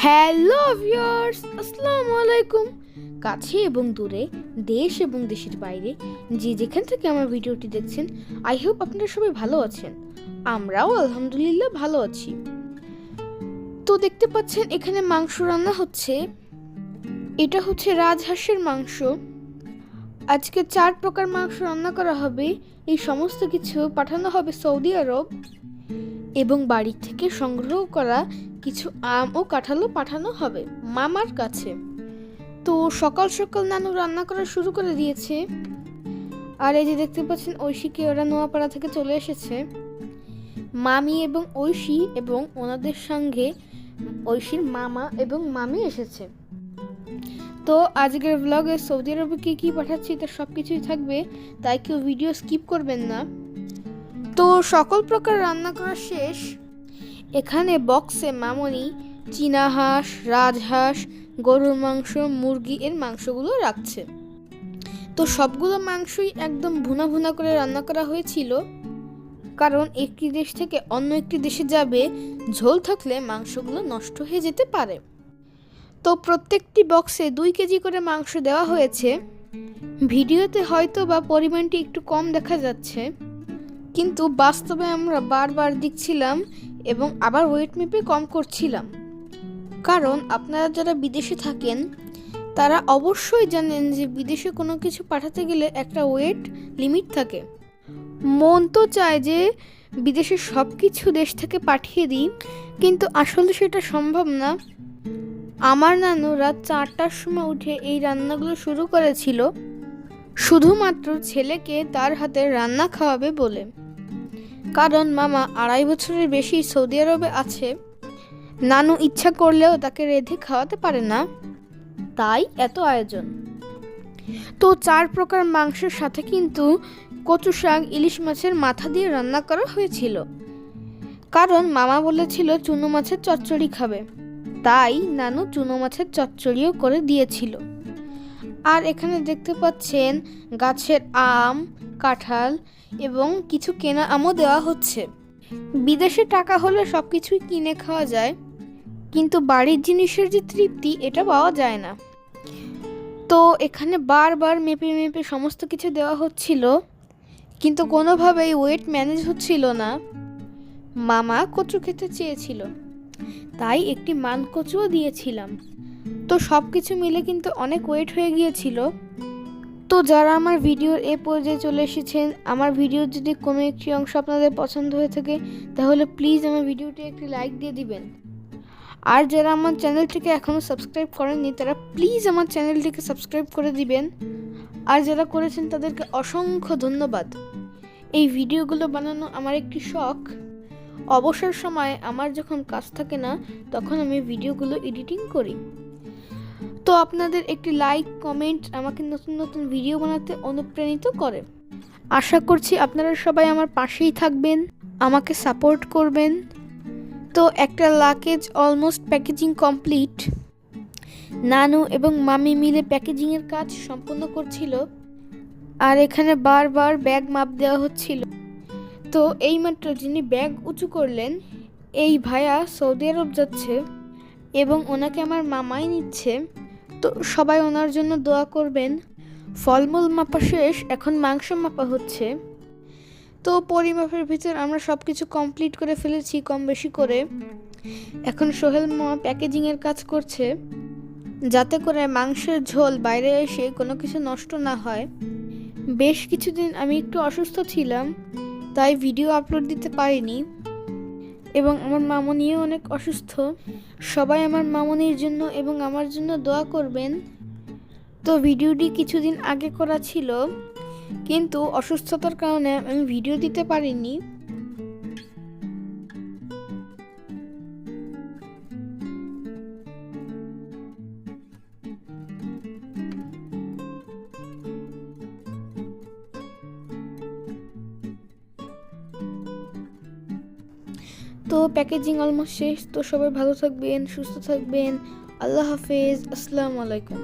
Hello viewers, আসসালামু আলাইকুম। কাছে এবং দূরে, দেশ এবং দেশের বাইরে যে যেখান থেকে আমার ভিডিওটি দেখছেন, আই হোপ আপনারা সবাই ভালো আছেন। আমরাও আলহামদুলিল্লাহ ভালো আছি। তো দেখতে পাচ্ছেন এখানে মাংস রান্না হচ্ছে। এটা হচ্ছে রাজহাঁসের মাংস। আজকে 4 প্রকার মাংস রান্না করা হবে। এই সমস্ত কিছু পাঠানো হবে সৌদি আরব এবং বাড়ি থেকে সংগ্রহ করা কিছু আম ও কাঁঠালও পাঠানো হবে মামার কাছে। তো সকাল সকাল নানু রান্না করা শুরু করে দিয়েছে। আর এই যে দেখতে পাচ্ছেন ঐশীকে ওরা নোয়াপাড়া থেকে চলে এসেছে। মামি এবং ঐশী এবং ওনাদের সঙ্গে ঐশীর মামা এবং মামি এসেছে। তো আজকের ব্লগে সৌদি আরবে কী পাঠাচ্ছি তার সব কিছুই থাকবে, তাই কেউ ভিডিও স্কিপ করবেন না। তো সকল প্রকার রান্না করা শেষ। এখানে বক্সে মামনি চীনা হাঁস, রাজহাঁস, গরুর মাংস, মুরগি এর মাংসগুলো রাখছে। তো সবগুলো মাংসই একদম ভুনা ভুনা করে রান্না করা হয়েছিল, কারণ একটি দেশ থেকে অন্য একটি দেশে যাবে, ঝোল থাকলে মাংসগুলো নষ্ট হয়ে যেতে পারে। তো প্রত্যেকটি বক্সে 2 কেজি করে মাংস দেওয়া হয়েছে। ভিডিওতে হয়তো বা পরিমাণটি একটু কম দেখা যাচ্ছে, কিন্তু বাস্তবে আমরা বারবার দেখছিলাম এবং আবার ওয়েট মেপে কম করছিলাম। কারণ আপনারা যারা বিদেশে থাকেন তারা অবশ্যই জানেন যে বিদেশে কোনো কিছু পাঠাতে গেলে একটা ওয়েট লিমিট থাকে। মন তো চায় যে বিদেশে সব কিছু দেশ থেকে পাঠিয়ে দিই, কিন্তু আসলে সেটা সম্ভব না। আমার নানু রাত 4টার সময় উঠে এই রান্নাগুলো শুরু করেছিল, শুধুমাত্র ছেলেকে তার হাতে রান্না খাওয়াবে বলে। কারণ মামা 2.5 বছরের বেশি সৌদি আরবে আছে, নানু ইচ্ছা করলেও তাকে রেঁধে খাওয়াতে পারে না, তাই এত আয়োজন। তো 4 প্রকার মাংসের সাথে কিন্তু কচু শাক, ইলিশ মাছের মাথা দিয়ে রান্না করা হয়েছিল। কারণ মামা বলেছিল চুনো মাছের চচ্চড়ি খাবে, তাই নানু চুনো মাছের চচ্চড়িও করে দিয়েছিল। আর এখানে দেখতে পাচ্ছেন গাছের আম, কাঁঠাল এবং কিছু কেনা আমও দেওয়া হচ্ছে। বিদেশে টাকা হলে সব কিছুই কিনে খাওয়া যায়, কিন্তু বাড়ির জিনিসের যে তৃপ্তি এটা পাওয়া যায় না। তো এখানে বারবার মেপে মেপে সমস্ত কিছু দেওয়া হচ্ছিল, কিন্তু কোনোভাবেই ওয়েট ম্যানেজ হচ্ছিল না। মামা কচু খেতে চেয়েছিল, তাই একটি মান কচুও দিয়েছিলাম। তো সব কিছু মিলে কিন্তু অনেক ওয়েট হয়ে গিয়েছিল। তো যারা আমার ভিডিওর এ পর্যায়ে চলে এসেছেন, আমার ভিডিওর যদি কোনো একটি অংশ আপনাদের পছন্দ হয়ে থাকে তাহলে প্লিজ আমার ভিডিওটি একটি লাইক দিয়ে দিবেন। আর যারা আমার চ্যানেলটিকে এখনও সাবস্ক্রাইব করেননি তারা প্লিজ আমার চ্যানেলটিকে সাবস্ক্রাইব করে দিবেন। আর যারা করেছেন তাদেরকে অসংখ্য ধন্যবাদ। এই ভিডিওগুলো বানানো আমার একটি শখ। অবসর সময়ে আমার যখন কাজ থাকে না তখন আমি ভিডিওগুলো এডিটিং করি। তো আপনাদের একটি লাইক, কমেন্ট আমাকে নতুন নতুন ভিডিও বানাতে অনুপ্রাণিত করে। আশা করছি আপনারা সবাই আমার পাশেই থাকবেন, আমাকে সাপোর্ট করবেন। তো একটা লাগেজ অলমোস্ট প্যাকেজিং কমপ্লিট। নানু এবং মামি মিলে প্যাকেজিংয়ের কাজ সম্পন্ন করছিল। আর এখানে বারবার ব্যাগ মাপ দেওয়া হচ্ছিল। তো এইমাত্র যিনি ব্যাগ উঁচু করলেন, এই ভাইয়া সৌদি আরব যাচ্ছে এবং ওনাকে আমার মামাই নিচ্ছে। তো সবাই ওনার জন্য দোয়া করবেন। ফলমূল মাপা শেষ, এখন মাংস মাপা হচ্ছে। তো পরিমাপের ভিতর আমরা সব কিছু কমপ্লিট করে ফেলেছি কম বেশি করে। এখন সোহেল মামা প্যাকেজিংয়ের কাজ করছে, যাতে করে মাংসের ঝোল বাইরে এসে কোনো কিছু নষ্ট না হয়। বেশ কিছুদিন আমি একটু অসুস্থ ছিলাম, তাই ভিডিও আপলোড দিতে পারিনি এবং আমার মামনিও অনেক অসুস্থ। সবাই আমার মামনির জন্য এবং আমার জন্য দোয়া করবেন। তো ভিডিওটি কিছুদিন আগে করা ছিল, কিন্তু অসুস্থতার কারণে আমি ভিডিও দিতে পারিনি। তো প্যাকেজিং অলমোস্ট শেষ। তো সবাই ভালো থাকবেন, সুস্থ থাকবেন। আল্লাহ হাফেজ, আসসালামু আলাইকুম।